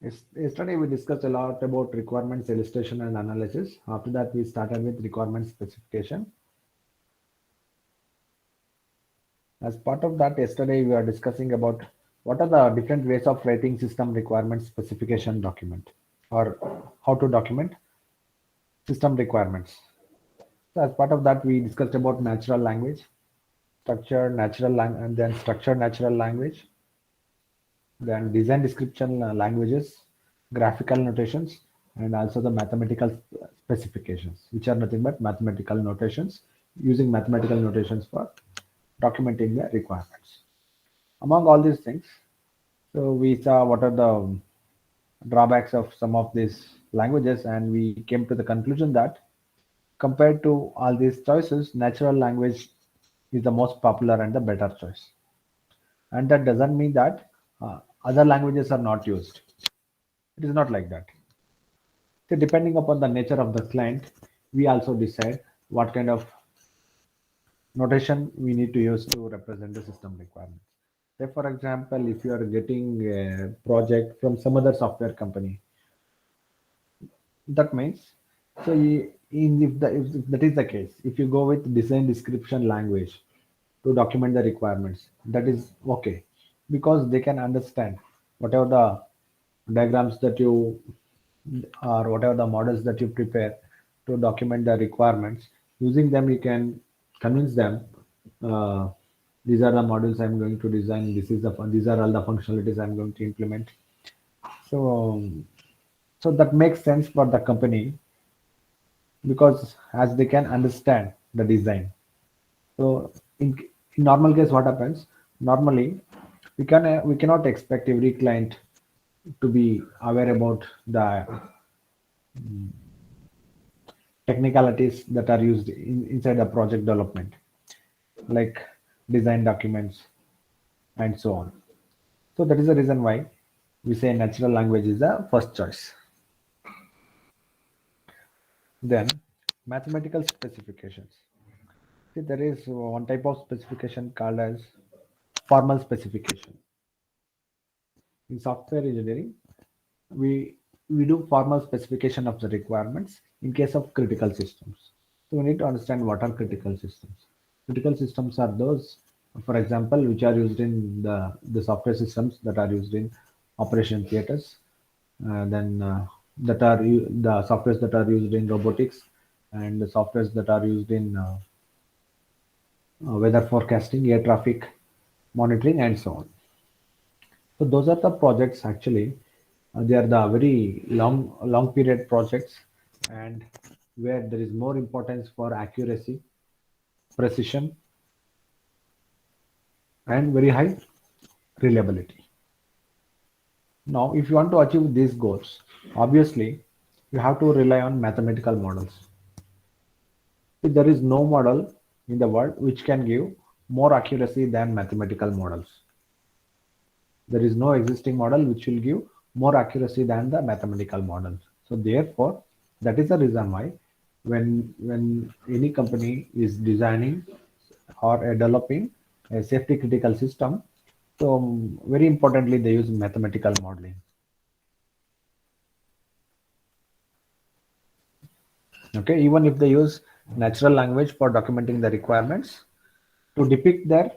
Yesterday we discussed a lot about requirements illustration and analysis. After that, we started with requirement specification. As part of that, yesterday we are discussing about what are the different ways of writing system requirements specification document or how to document system requirements. So as part of that, we discussed about natural language, and then structured natural language, then design description languages, graphical notations, and also the mathematical specifications, which are nothing but mathematical notations, using mathematical notations for documenting the requirements. Among all these things, so we saw what are the drawbacks of some of these languages, and we came to the conclusion that compared to all these choices, natural language is the most popular and the better choice. And that doesn't mean that other languages are not used. It is not like that. So depending upon the nature of the client, we also decide what kind of notation we need to use to represent the system requirements. Say for example, if you are getting a project from some other software company, that means if that is the case, if you go with design description language to document the requirements, that is okay because they can understand whatever the diagrams that you or whatever the models that you prepare to document the requirements. Using them, you can convince them. Uh, these are the models I'm going to design. These are all the functionalities I'm going to implement. So, so that makes sense for the company because as they can understand the design. So in normal case, what happens? Normally, we cannot expect every client to be aware about the technicalities that are used inside the project development, like design documents and so on. So that is the reason why we say natural language is the first choice. Then mathematical specifications. See, there is one type of specification called as formal specification. In software engineering, we we do formal specification of the requirements in case of critical systems. So we need to understand what are critical systems. Critical systems are those, for example, which are used in the software systems that are used in operation theaters, then the softwares that are used in robotics, and the softwares that are used in weather forecasting, air traffic monitoring, and so on. So those are the projects actually. They are the very long period projects, and where there is more importance for accuracy, precision, and very high reliability. Now, if you want to achieve these goals, obviously you have to rely on mathematical models. If there is no model in the world which can give more accuracy than mathematical models. There is no existing model which will give more accuracy than the mathematical models. So therefore, that is the reason why when any company is designing or developing a safety critical system, so very importantly they use mathematical modeling. Okay, even if they use natural language for documenting the requirements to depict their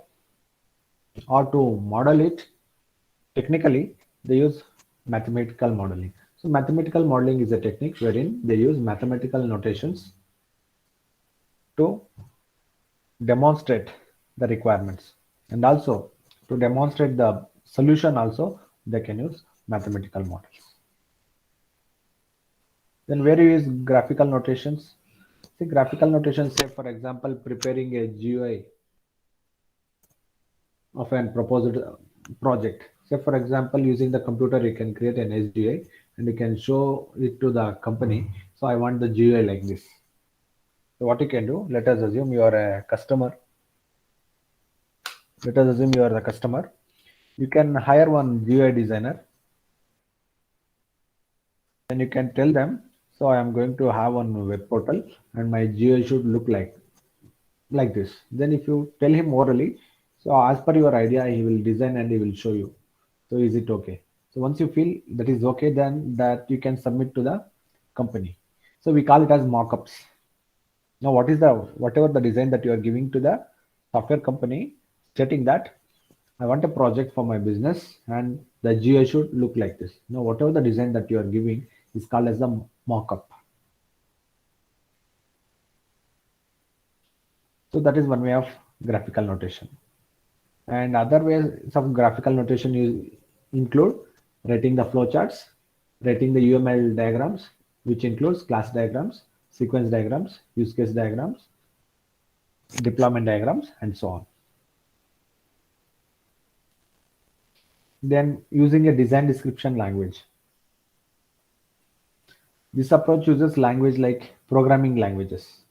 or to model it technically, they use mathematical modeling. So mathematical modeling is a technique wherein they use mathematical notations to demonstrate the requirements, and also to demonstrate the solution also they can use mathematical models. Then where you use graphical notations? See, graphical notations say for example preparing a GUI of an proposed project. Say for example, using the computer, you can create an SGI and you can show it to the company. So I want the GUI like this. So what you can do, let us assume you are a customer. Let us assume you are the customer. You can hire one GUI designer. Then you can tell them, so I am going to have one web portal and my GUI should look like this. Then if you tell him orally, so as per your idea, he will design and he will show you. So is it okay? So once you feel that is okay, then that you can submit to the company. So we call it as mockups. Now, what is the whatever the design that you are giving to the software company, stating that I want a project for my business and the GUI should look like this. Now, whatever the design that you are giving is called as the mockup. So that is one way of graphical notation. And other ways of graphical notation include writing the flowcharts, writing the UML diagrams, which includes class diagrams, sequence diagrams, use case diagrams, deployment diagrams, and so on. Then using a design description language. This approach uses language like programming languages,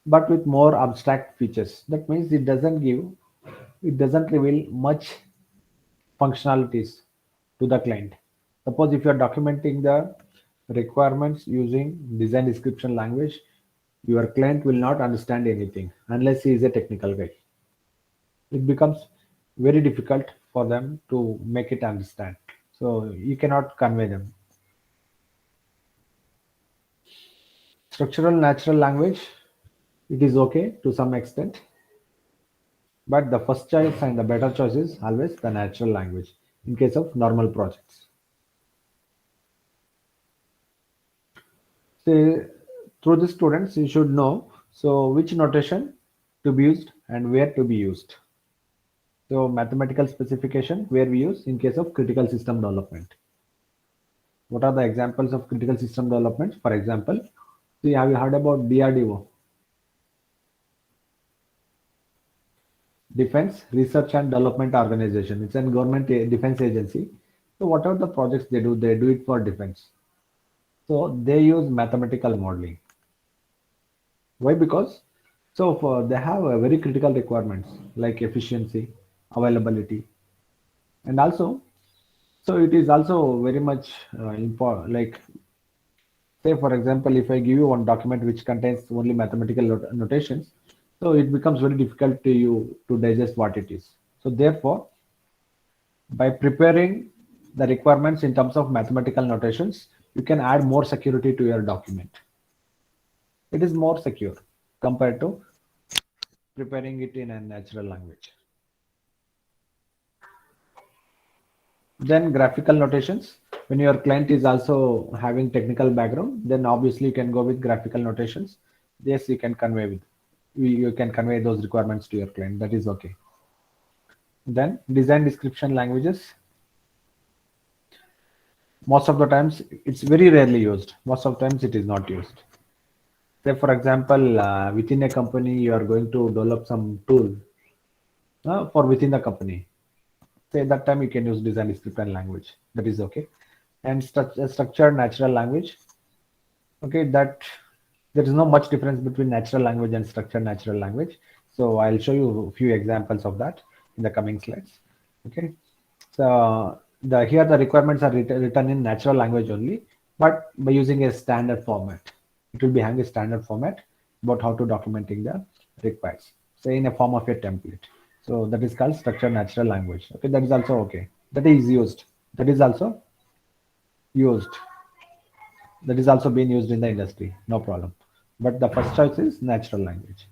but with more abstract features. That means it doesn't reveal much functionalities to the client. Suppose if you are documenting the requirements using design description language, your client will not understand anything unless he is a technical guy. It becomes very difficult for them to make it understand. So you cannot convey them. Structural natural language, it is okay to some extent, but the first choice and the better choice is always the natural language in case of normal projects. So through the students, you should know so which notation to be used and where to be used. So mathematical specification where we use in case of critical system development. What are the examples of critical system development? For example, see, have you heard about DRDO, Defense Research and Development Organization? It's a government defense agency. So whatever the projects they do it for defense. So they use mathematical modeling. Why? Because so for they have a very critical requirements like efficiency, availability, and also so it is also very much important. Like say for example, if I give you one document which contains only mathematical notations, so it becomes very difficult to you to digest what it is. So therefore, by preparing the requirements in terms of mathematical notations, you can add more security to your document. It is more secure compared to preparing it in a natural language. Then graphical notations. When your client is also having technical background, then obviously you can go with graphical notations. Yes, you can convey with you can convey those requirements to your client. That is okay. Then design description languages. Most of the times it's very rarely used. Most of the times it is not used. Say for example, within a company you are going to develop some tool for within the company. Say that time you can use design description language. That is okay. And structured natural language. Okay, that there is no much difference between natural language and structured natural language. So I'll show you a few examples of that in the coming slides. Okay, so the here the requirements are written in natural language only, but by using a standard format. It will be having a standard format about how to documenting the requires, say in a form of a template. So that is called structured natural language. Okay, that is also okay. That is used. That is also used. That is also being used in the industry. No problem. But the first choice is natural language,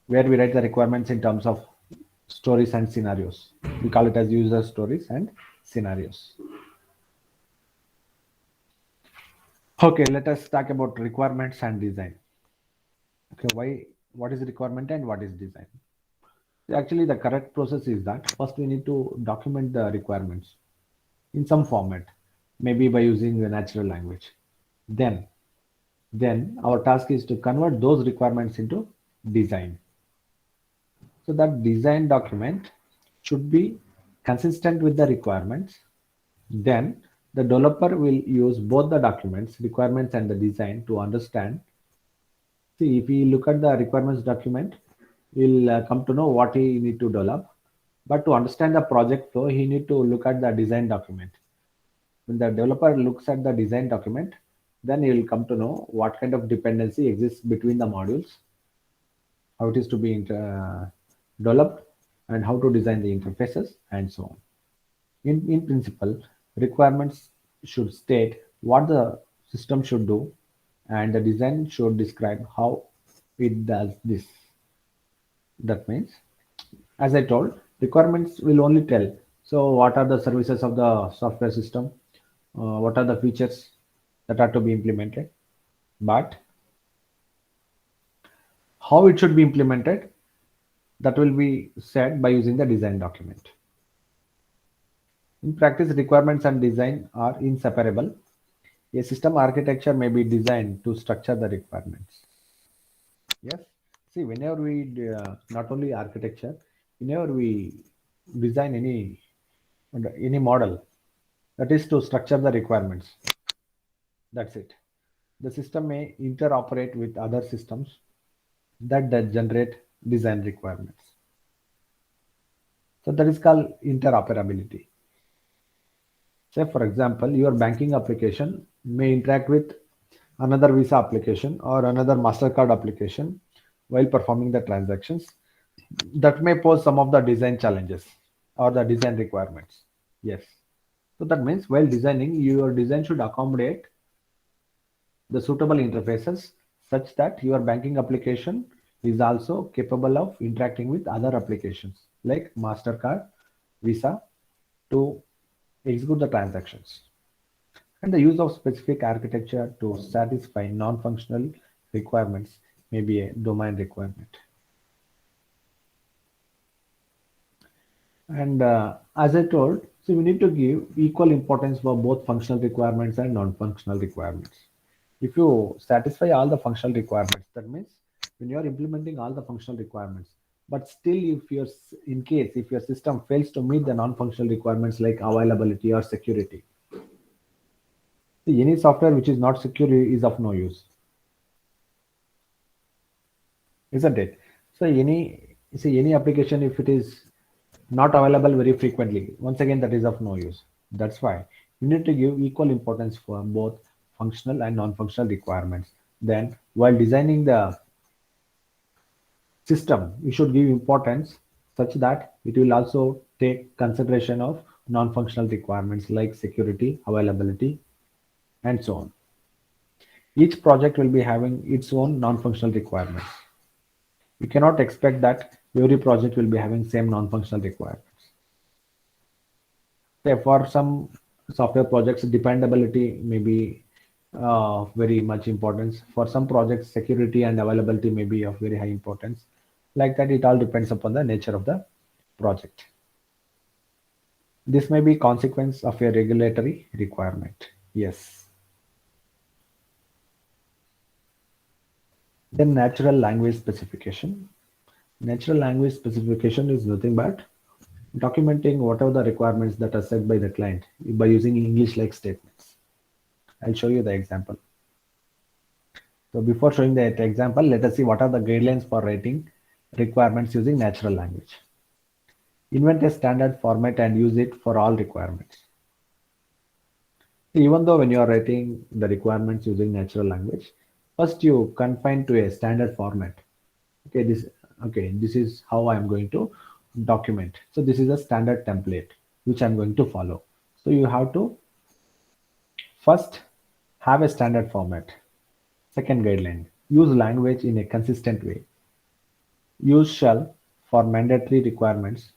where we write the requirements in terms of stories and scenarios. We call it as user stories and scenarios. Okay, let us talk about requirements and design. Okay, what is requirement and what is design? Actually, the correct process is that first we need to document the requirements in some format, maybe by using the natural language. Then, then our task is to convert those requirements into design. So that design document should be consistent with the requirements. Then the developer will use both the documents, requirements and the design to understand. See, if we look at the requirements document, we'll come to know what he need to develop. But to understand the project flow, he need to look at the design document. When the developer looks at the design document, then he will come to know what kind of dependency exists between the modules, how it is to be developed, and how to design the interfaces and so on. In principle, requirements should state what the system should do, and the design should describe how it does this. That means, as I told, requirements will only tell. So, what are the services of the software system? What are the features that are to be implemented? But how it should be implemented, that will be said by using the design document. In practice, requirements and design are inseparable. A system architecture may be designed to structure the requirements. Yes. See, whenever we not only architecture, whenever we design any model, that is to structure the requirements. That's it. The system may interoperate with other systems that generate design requirements. So that is called interoperability. Say, for example, your banking application may interact with another Visa application or another MasterCard application while performing the transactions. That may pose some of the design challenges or the design requirements. Yes. So that means while designing, your design should accommodate the suitable interfaces such that your banking application is also capable of interacting with other applications like MasterCard, Visa to execute the transactions. And the use of specific architecture to satisfy non-functional requirements may be a domain requirement. And as I told, so we need to give equal importance for both functional requirements and non-functional requirements. If you satisfy all the functional requirements, that means when you are implementing all the functional requirements, but still if your in case if your system fails to meet the non-functional requirements like availability or security, see, any software which is not secure is of no use, isn't it? So any application if it is not available very frequently, once again that is of no use. That's why you need to give equal importance for both functional and non-functional requirements. Then while designing the system, you should give importance such that it will also take consideration of non-functional requirements like security, availability, and so on. Each project will be having its own non-functional requirements. You cannot expect that every project will be having same non-functional requirements. Say for some software projects, dependability may be very much importance. For some projects, security and availability may be of very high importance. Like that, it all depends upon the nature of the project. This may be consequence of a regulatory requirement. Yes. Then natural language specification. Natural language specification is nothing but documenting whatever the requirements that are set by the client by using English-like statements. I'll show you the example. So before showing the example, let us see what are the guidelines for writing requirements using natural language. Invent a standard format and use it for all requirements. Even though when you are writing the requirements using natural language, first you confine to a standard format. This is how I'm going to document. So this is a standard template which I'm going to follow. So you have to first have a standard format. Second guideline, use language in a consistent way. Use shall for mandatory requirements,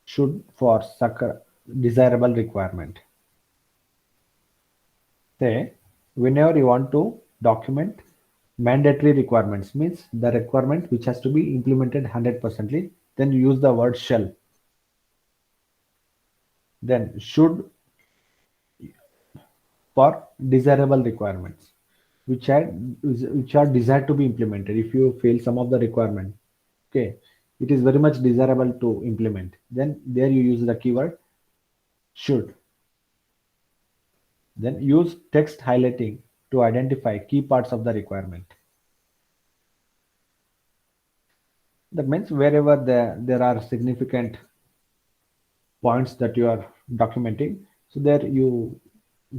should for desirable requirement. Say, whenever you want to document mandatory requirements, means the requirement which has to be implemented 100%, then you use the word shall. Then should for desirable requirements, which are desired to be implemented. If you fail some of the requirement, okay, it is very much desirable to implement, then there you use the keyword should. Then use text highlighting to identify key parts of the requirement. That means wherever there are significant points that you are documenting, so there you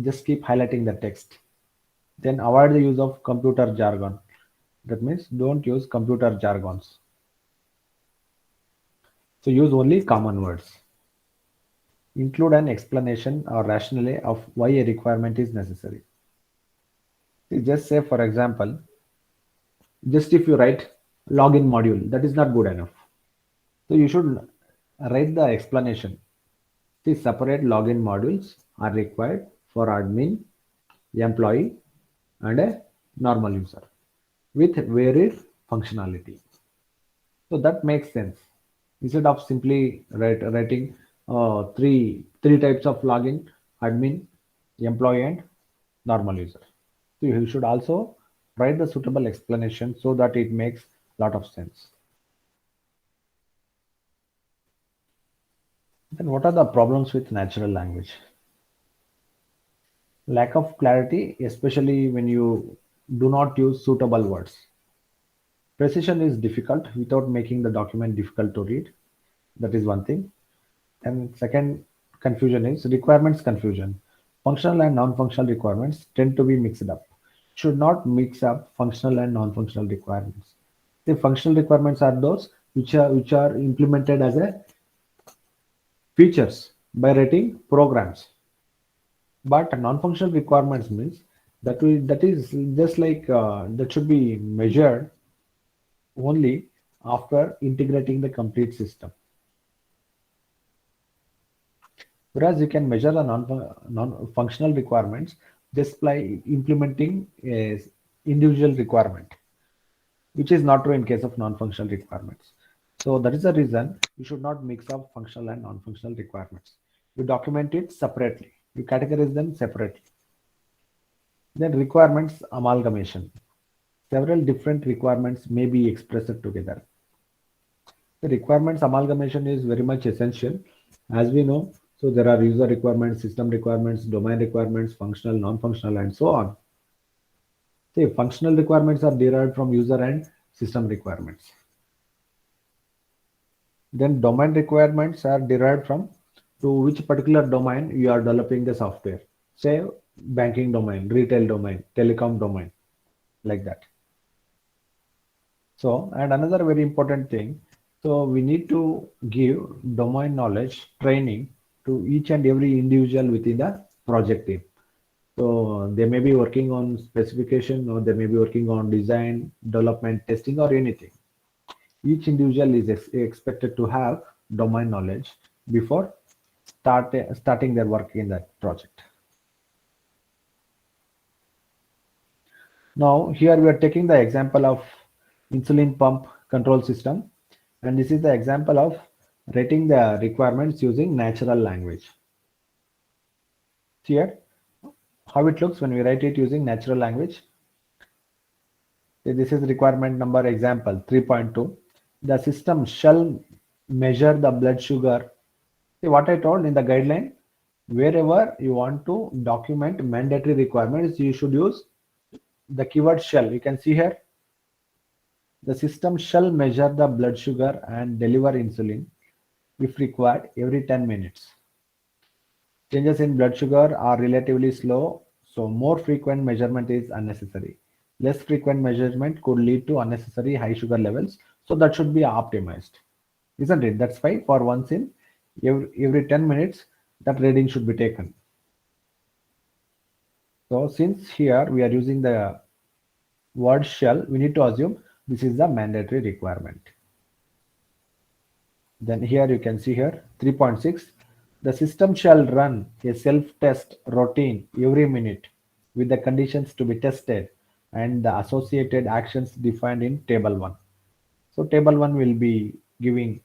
just keep highlighting the text. Then avoid the use of computer jargon. That means don't use computer jargons. So use only common words. Include an explanation or rationale of why a requirement is necessary. Just say, for example, just if you write login module, that is not good enough. So you should write the explanation. See, separate login modules are required for admin, employee, and a normal user with varied functionality. So that makes sense. Instead of simply writing three types of login: admin, employee, and normal user. So you should also write the suitable explanation so that it makes a lot of sense. Then what are the problems with natural language? Lack of clarity, especially when you do not use suitable words. Precision is difficult without making the document difficult to read. That is one thing. And second confusion is requirements confusion. Functional and non-functional requirements tend to be mixed up. Should not mix up functional and non-functional requirements. The functional requirements are those which are implemented as a features by writing programs. But non-functional requirements means that is just like that should be measured only after integrating the complete system. Whereas you can measure the non-functional requirements just by implementing a individual requirement, which is not true in case of non-functional requirements. So that is the reason you should not mix up functional and non-functional requirements. You document it separately. You categorize them separately. Then requirements amalgamation. Several different requirements may be expressed together. The requirements amalgamation is very much essential, as we know. So there are user requirements, system requirements, domain requirements, functional, non-functional, and so on. See, functional requirements are derived from user and system requirements. Then domain requirements are derived from to which particular domain you are developing the software. Say banking domain, retail domain, telecom domain, like that. So, and another very important thing, so we need to give domain knowledge training to each and every individual within the project team. So they may be working on specification or they may be working on design, development, testing, or anything. Each individual is expected to have domain knowledge before starting their work in that project. Now here we are taking the example of insulin pump control system, and this is the example of writing the requirements using natural language. Here how it looks when we write it using natural language. This is requirement number example 3.2. The system shall measure the blood sugar. See what I told in the guideline, wherever you want to document mandatory requirements, you should use the keyword shall. You can see here, the system shall measure the blood sugar and deliver insulin if required every 10 minutes. Changes in blood sugar are relatively slow, so more frequent measurement is unnecessary. Less frequent measurement could lead to unnecessary high sugar levels, so that should be optimized, isn't it? That's why for once in every 10 minutes, that reading should be taken. So since here we are using the word shall, we need to assume this is the mandatory requirement. Then here you can see here 3.6, the system shall run a self-test routine every minute with the conditions to be tested and the associated actions defined in table 1. So table 1 will be giving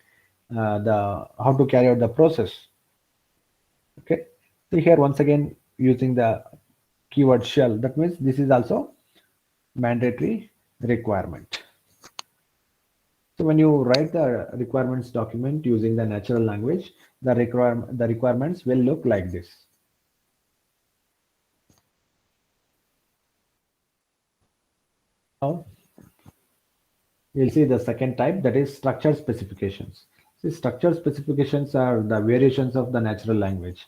the how to carry out the process. Okay, so here once again using the keyword shall, that means this is also mandatory requirement. So when you write the requirements document using the natural language, the requirements will look like this. Now we'll see the second type, that is structured specifications. See, structured specifications are the variations of the natural language.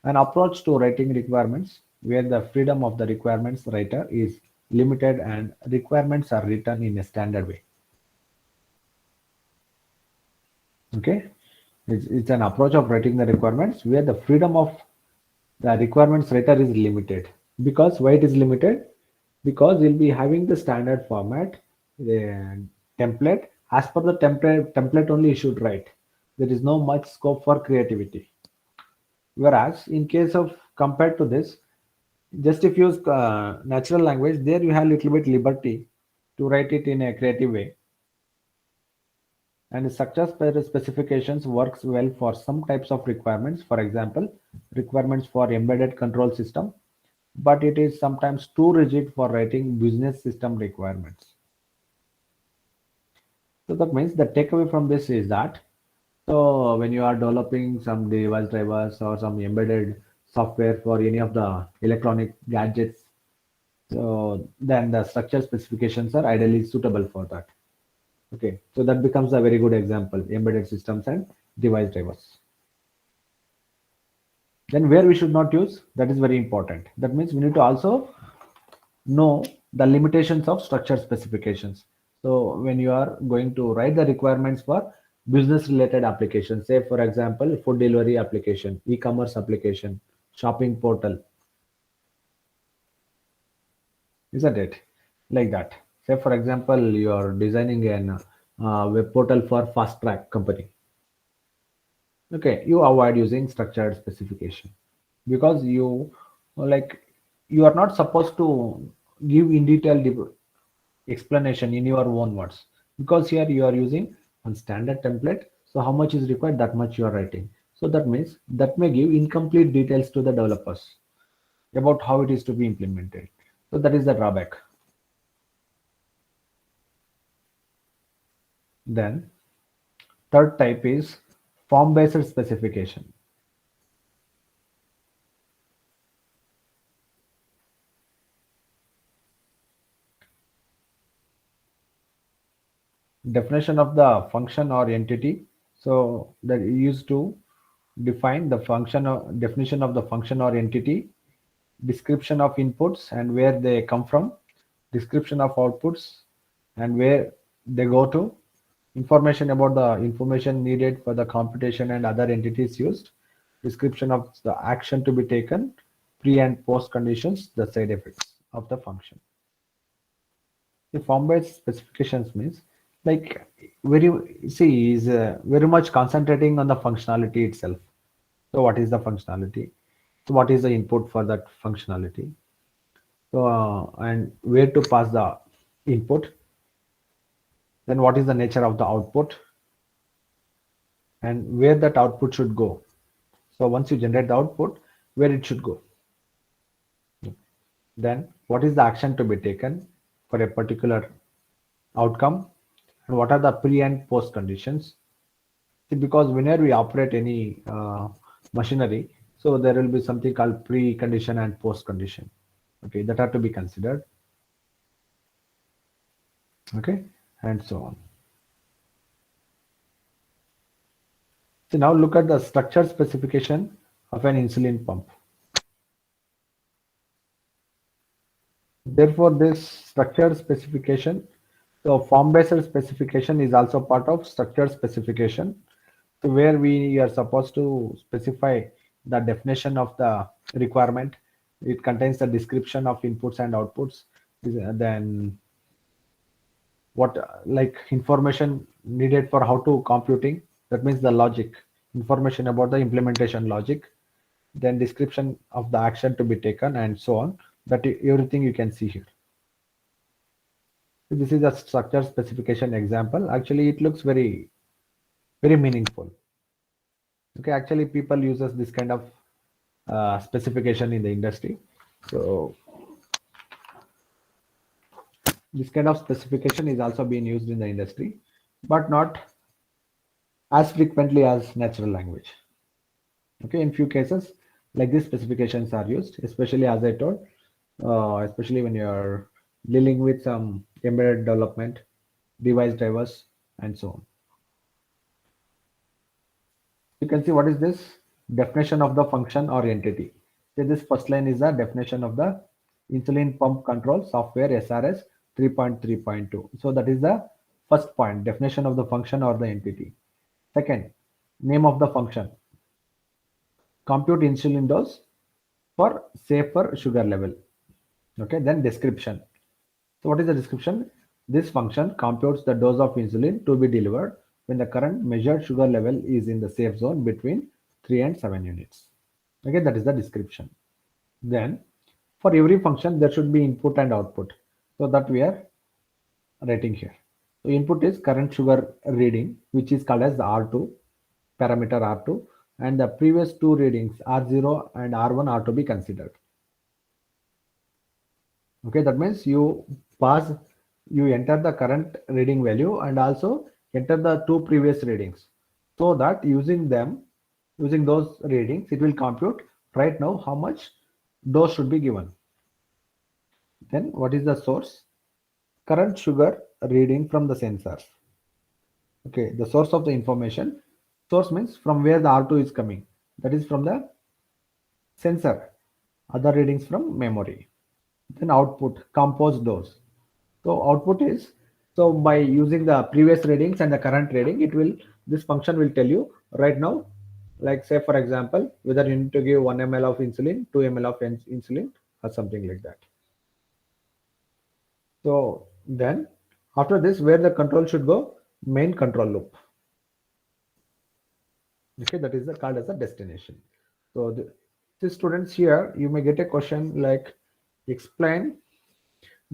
An approach to writing requirements where the freedom of the requirements writer is limited and requirements are written in a standard way. Okay, it's an approach of writing the requirements where the freedom of the requirements writer is limited. Because why it is limited? Because we'll be having the standard format, the template. As per the template only you should write. There is no much scope for creativity. Whereas in case of compared to this, just if you use natural language, there you have little bit liberty to write it in a creative way. And structure specifications works well for some types of requirements. For example, requirements for embedded control system, but it is sometimes too rigid for writing business system requirements. So that means the takeaway from this is that, so when you are developing some device drivers or some embedded software for any of the electronic gadgets, so then the structure specifications are ideally suitable for that. Okay, so that becomes a very good example, embedded systems and device drivers. Then where we should not use, that is very important. That means we need to also know the limitations of structure specifications. So when you are going to write the requirements for business related applications, say for example, food delivery application, e-commerce application, shopping portal, isn't it? Like that. Say for example, you are designing an web portal for fast track company. Okay, you avoid using structured specification because like you are not supposed to give in detail explanation in your own words, because here you are using one standard template. So how much is required, that much you are writing. So that means that may give incomplete details to the developers about how it is to be implemented. So that is the drawback. Then third type is form based specification. Definition of the function or entity. So that is used to define the function or definition of the function or entity, description of inputs and where they come from, description of outputs and where they go to, information about the information needed for the computation and other entities used, description of the action to be taken, pre and post conditions, the side effects of the function. The form-based specifications means like very see is very much concentrating on the functionality itself. So what is the functionality? So what is the input for that functionality? So and where to pass the input? Then what is the nature of the output? And where that output should go? So once you generate the output, where it should go? Then what is the action to be taken for a particular outcome? And what are the pre and post conditions? See, because whenever we operate any machinery, so there will be something called pre-condition and post-condition. Okay, that are to be considered. Okay, and so on. So now look at the structure specification of an insulin pump. Therefore, this structure specification, so form-based specification is also part of structure specification. So where we are supposed to specify the definition of the requirement. It contains the description of inputs and outputs. Then what like information needed for how to computing. That means the logic, information about the implementation logic. Then description of the action to be taken and so on. That everything you can see here. So this is a structure specification example. Actually, it looks very meaningful. Okay, actually people uses this kind of specification in the industry. So this kind of specification is also being used in the industry, but not as frequently as natural language. Okay, in few cases like these specifications are used, especially as I told, especially when you're dealing with some embedded development, device drivers, and so on. You can see what is this definition of the function or entity. So this first line is the definition of the insulin pump control software SRS 3.3.2. So that is the first point, definition of the function or the entity. Second, name of the function. Compute insulin dose for safer sugar level. Okay, then description. So what is the description? This function computes the dose of insulin to be delivered when the current measured sugar level is in the safe zone between 3 and 7 units. Okay, that is the description. Then for every function there should be input and output. So that we are writing here. So input is current sugar reading, which is called as the R2, parameter R2, and the previous two readings R0 and R1 are to be considered. Okay, that means you enter the current reading value and also enter the two previous readings, so that using those readings, it will compute right now how much dose should be given. Then what is the source? Current sugar reading from the sensors. Okay, the source of the information. Source means from where the R2 is coming. That is from the sensor. Other readings from memory. Then output, composed dose. So output is, so by using the previous readings and the current reading, this function will tell you right now, like say for example, whether you need to give 1 ml of insulin, 2 ml of insulin, or something like that. So then after this, where the control should go, main control loop. Okay, that is called as a destination. So the students, here you may get a question like, explain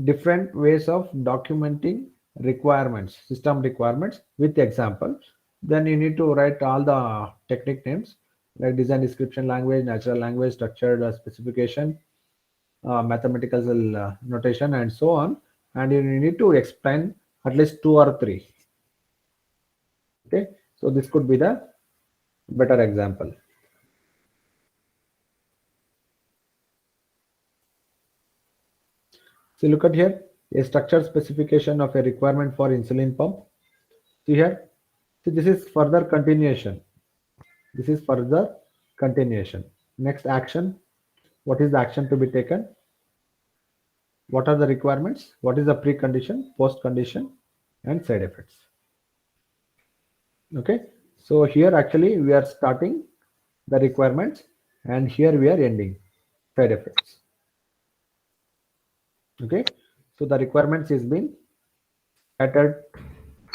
different ways of documenting requirements, system requirements with example. Then you need to write all the technique names like design description language, natural language, structured specification, mathematical notation, and so on. And you need to explain at least two or three. Okay, so this could be the better example. So look at here, a structured specification of a requirement for insulin pump. See here, see this is further continuation. This is further continuation. Next action. What is the action to be taken? What are the requirements? What is the precondition, post condition, and side effects? Okay. So here actually we are starting the requirements, and here we are ending side effects. Okay. So the requirements is being scattered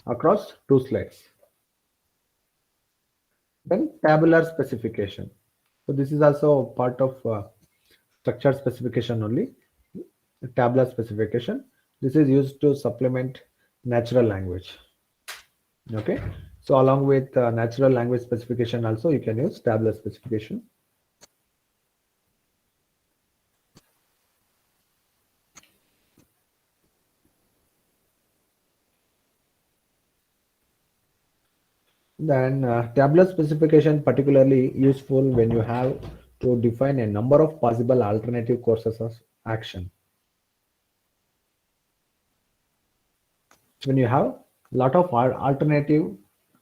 across two slides. Then tabular specification. So this is also part of structured specification only. Tabular specification. This is used to supplement natural language. Okay. So along with natural language specification also, you can use tabular specification. Then tabular specification particularly useful when you have to define a number of possible alternative courses of action. When you have a lot of alternative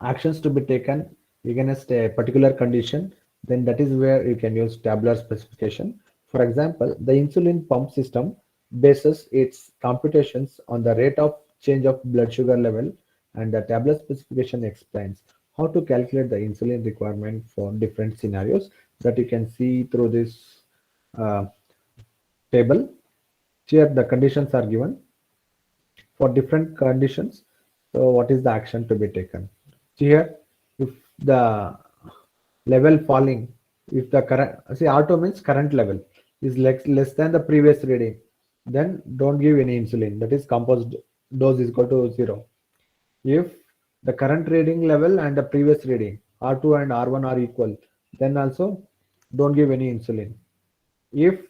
actions to be taken against a particular condition, then that is where you can use tabular specification. For example, the insulin pump system bases its computations on the rate of change of blood sugar level, and the tabular specification explains how to calculate the insulin requirement for different scenarios that you can see through this uh, table. Here the conditions are given for different conditions. So what is the action to be taken? So here, if the level falling, if the current, see R2 means current level is less than the previous reading, then don't give any insulin. That is composed dose is equal to 0. If the current reading level and the previous reading R2 and R1 are equal, then also don't give any insulin. If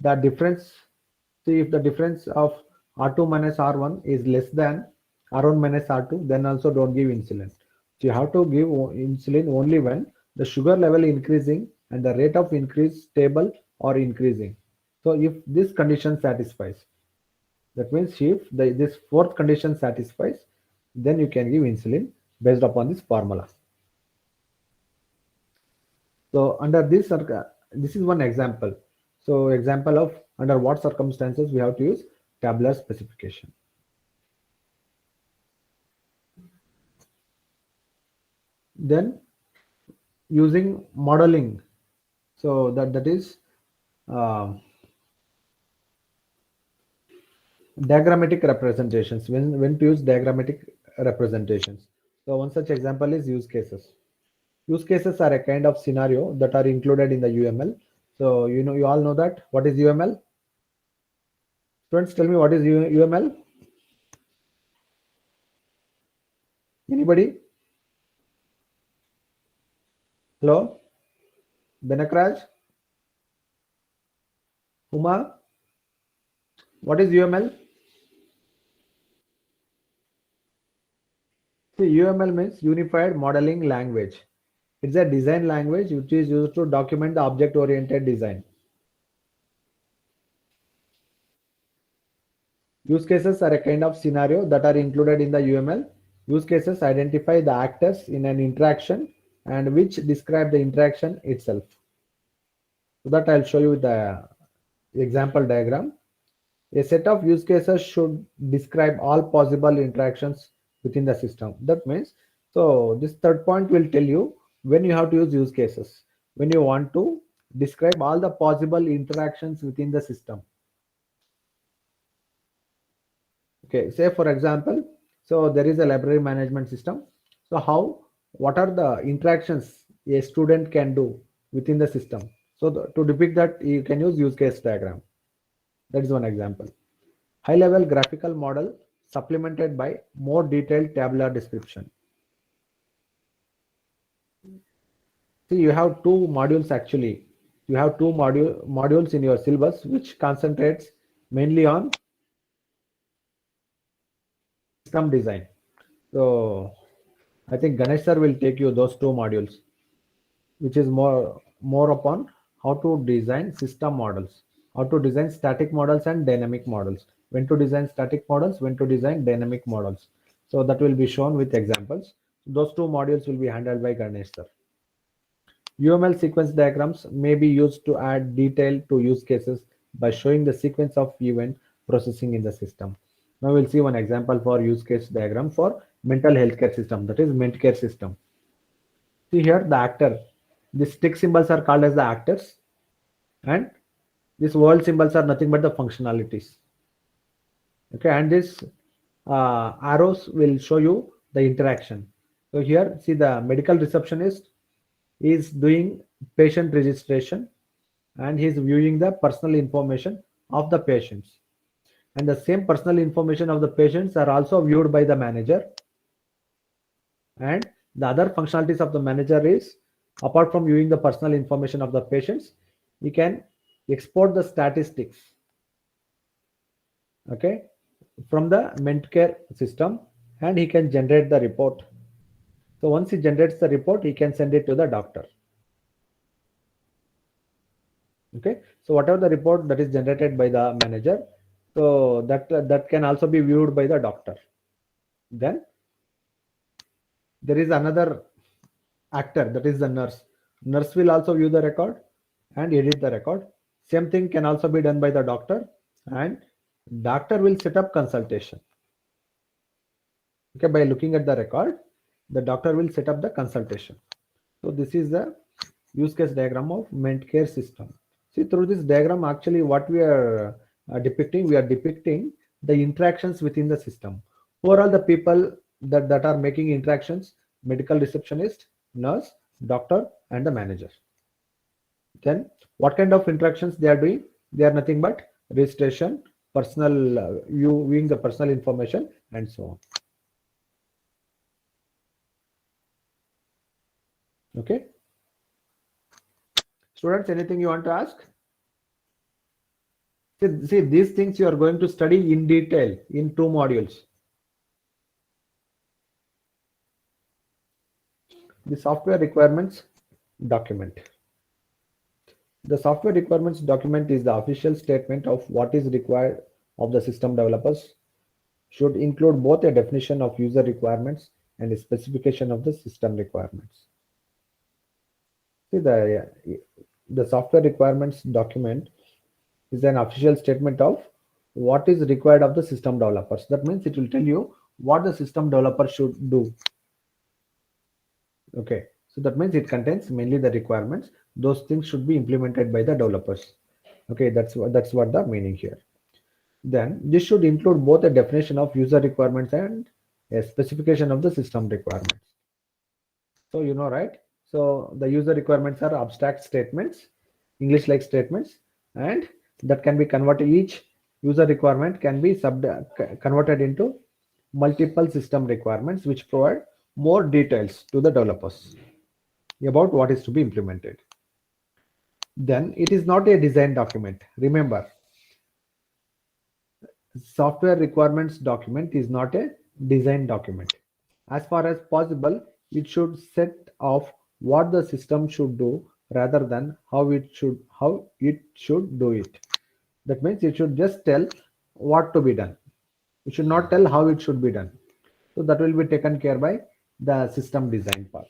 the difference, see if the difference of R2 minus R1 is less than R1 minus R2, then also don't give insulin. So you have to give insulin only when the sugar level increasing and the rate of increase stable or increasing. So if this condition satisfies, that means if this fourth condition satisfies, then you can give insulin based upon this formula. So under this is one example. So example of under what circumstances we have to use tabular specification. Then using modeling, so that is uh, diagrammatic representations. When to use diagrammatic representations? So one such example is use cases. Use cases are a kind of scenario that are included in the UML. So you all know that. What is UML? Students, tell me what is UML? Anybody? Hello? Benakraj? Uma? What is UML? See, UML means Unified Modeling Language. It's a design language which is used to document the object-oriented design. Use cases are a kind of scenario that are included in the UML. Use cases identify the actors in an interaction and which describe the interaction itself. So that I'll show you the example diagram. A set of use cases should describe all possible interactions within the system. That means, so this third point will tell you when you have to use cases, when you want to describe all the possible interactions within the system. Okay, say for example, so there is a library management system. So what are the interactions a student can do within the system? So to depict that, you can use case diagram. That is one example. High level graphical model supplemented by more detailed tabular description. See, you have two modules actually. You have two modules in your syllabus which concentrates mainly on system design. So I think Ganesh sir will take you those two modules, which is more upon how to design system models, how to design static models and dynamic models, when to design static models, when to design dynamic models. So that will be shown with examples. Those two modules will be handled by Ganesh sir. UML sequence diagrams may be used to add detail to use cases by showing the sequence of event processing in the system. Now we'll see one example for use case diagram for mental health care system, that is MentCare system. See here the actor. These tick symbols are called as the actors, and these world symbols are nothing but the functionalities. Okay, and this arrows will show you the interaction. So here, see the medical receptionist is doing patient registration and he is viewing the personal information of the patients. And the same personal information of the patients are also viewed by the manager. And the other functionalities of the manager is, apart from viewing the personal information of the patients, he can export the statistics, okay, from the MentCare system, and he can generate the report. So once he generates the report, he can send it to the doctor. Okay, so whatever the report that is generated by the manager, so that can also be viewed by the doctor. Then there is another actor, that is the nurse. Nurse will also view the record and edit the record. Same thing can also be done by the doctor, and doctor will set up consultation. Okay, by looking at the record, the doctor will set up the consultation. So this is the use case diagram of MentCare system. See, through this diagram, actually what we are depicting, we are depicting the interactions within the system. Overall, the people that are making interactions: medical receptionist, nurse, doctor, and the manager. Then what kind of interactions they are doing? They are nothing but registration, personal viewing the personal information, and so on. Okay, students, anything you want to ask? See, these things you are going to study in detail in two modules. The software requirements document. The software requirements document is the official statement of what is required of the system developers. Should include both a definition of user requirements and a specification of the system requirements. See, the software requirements document is an official statement of what is required of the system developers. That means it will tell you what the system developer should do. Okay, so that means it contains mainly the requirements. Those things should be implemented by the developers. Okay, that's what the meaning here. Then this should include both a definition of user requirements and a specification of the system requirements. So you know, right? So the user requirements are abstract statements, English-like statements, and that can be converted. Each user requirement can be converted into multiple system requirements, which provide more details to the developers about what is to be implemented. Then it is not a design document. Remember, software requirements document is not a design document. As far as possible, it should set off what the system should do rather than how it should do it. That means it should just tell what to be done. It should not tell how it should be done. So that will be taken care by the system design part.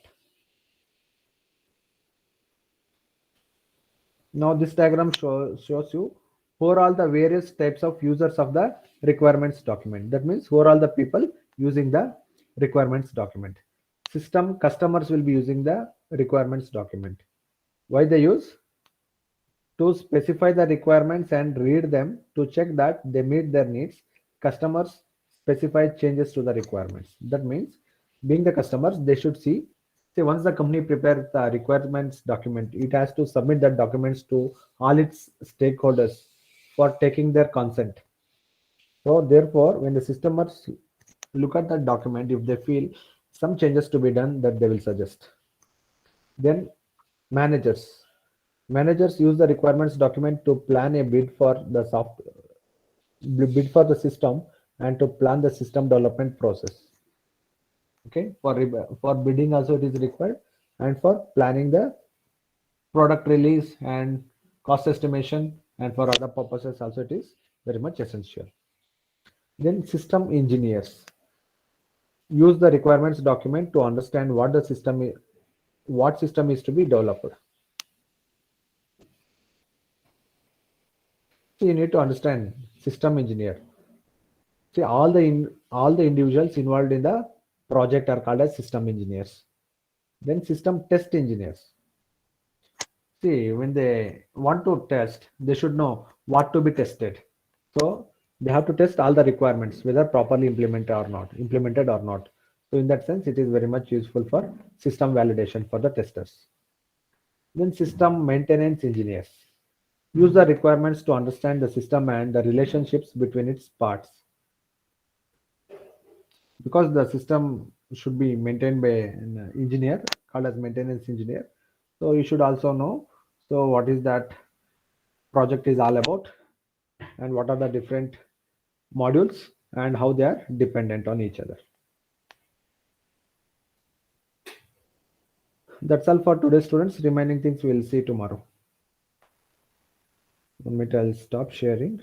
Now this diagram shows you who are all the various types of users of the requirements document. That means who are all the people using the requirements document. System customers will be using the requirements document. Why they use? To specify the requirements and read them to check that they meet their needs. Customers specify changes to the requirements. That means being the customers, they should see once the company prepares the requirements document, it has to submit that documents to all its stakeholders for taking their consent. So therefore, when the systemers look at that document, if they feel some changes to be done, that they will suggest. Then managers. Managers use the requirements document to plan a bid for the system and to plan the system development process. Okay, for bidding also it is required, and for planning the product release and cost estimation, and for other purposes also it is very much essential. Then system engineers use the requirements document to understand what system is to be developed. So you need to understand system engineer. See, all the individuals involved in the project are called as system engineers. Then system test engineers. See, when they want to test, they should know what to be tested. So they have to test all the requirements, whether properly implemented or not. So in that sense, it is very much useful for system validation for the testers. Then system maintenance engineers use the requirements to understand the system and the relationships between its parts. Because the system should be maintained by an engineer called as maintenance engineer, so you should also know so what is that project is all about, and what are the different modules and how they are dependent on each other. That's all for today, students. Remaining things we'll see tomorrow. 1 minute, I'll stop sharing.